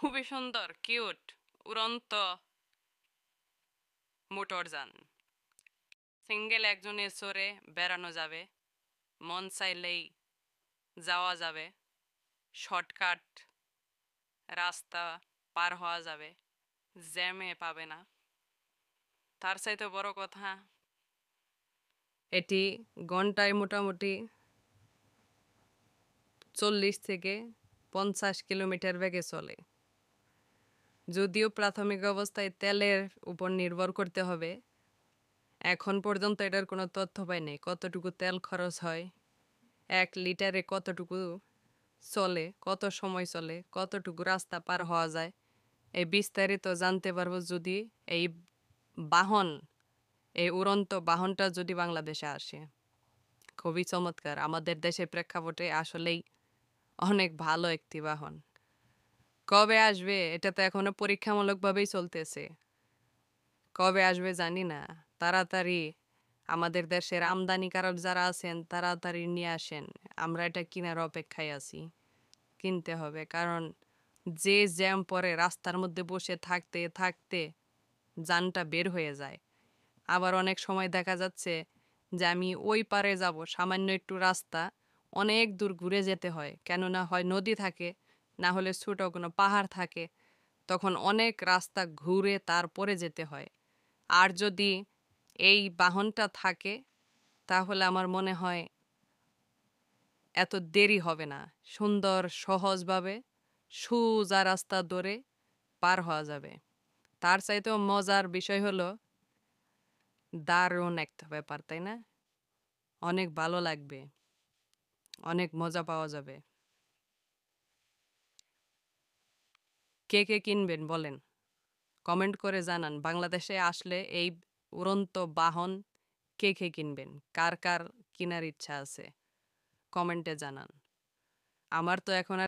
খুবই সুন্দর, কিউট, উড়ন্ত মোটরযান। সিঙ্গেল একজনের চড়ে বেড়ানো যাবে, মন চাইলেই যাওয়া যাবে, শর্টকাট রাস্তা পার হওয়া যাবে, জ্যামে পাবে না। তার চাইতে বড় কথা, এটি ঘন্টায় মোটামুটি 40 থেকে 50 কিলোমিটার বেগে চলে। যদিও প্রাথমিক অবস্থায় তেলের উপর নির্ভর করতে হবে, এখন পর্যন্ত এটার কোনো তথ্য পাইনি কতটুকু তেল খরচ হয়, 1 লিটারে কতটুকু চলে, কত সময় চলে, কতটুকু রাস্তা পার হওয়া যায়। এই বিস্তারিত জানতে পারবো যদি এই বাহন, এই উড়ন্ত বাহনটা যদি বাংলাদেশে আসে। খুবই চমৎকার, আমাদের দেশের প্রেক্ষাপটে আসলেই অনেক ভালো একটি বাহন। কবে আসবে এটা তো এখনো পরীক্ষামূলকভাবেই চলতেছে, কবে আসবে জানি না। তাড়াতাড়ি আমাদের দেশের আমদানিকারক যারা আছেন তাড়াতাড়ি নিয়ে আসেন, আমরা এটা কেনার অপেক্ষায় আছি। কিনতে হবে, কারণ যে জ্যাম পরে রাস্তার মধ্যে বসে থাকতে থাকতে যানটা বের হয়ে যায়। আবার অনেক সময় দেখা যাচ্ছে যে আমি ওই পারে যাব, সামান্য একটু রাস্তা অনেক দূর ঘুরে যেতে হয়, কেননা হয় নদী থাকে, না হলে ছোট কোনো পাহাড় থাকে, তখন অনেক রাস্তা ঘুরে তারপরে যেতে হয়। আর যদি এই বাহনটা থাকে তাহলে আমার মনে হয় এত দেরি হবে না, সুন্দর সহজভাবে সোজা রাস্তা ধরে পার হওয়া যাবে। তার চাইতেও মজার বিষয় হলো, দারুণ একটা ব্যাপার তাই না? অনেক ভালো লাগবে, অনেক মজা পাওয়া যাবে। কে কে কিনবেন বলেন, কমেন্ট করে জানান। বাংলাদেশে আসলে এই উড়ন্ত বাহন কে কে কিনবেন, কার কার কেনার ইচ্ছা আছে, কমেন্টে জানান। আমার তো এখন আর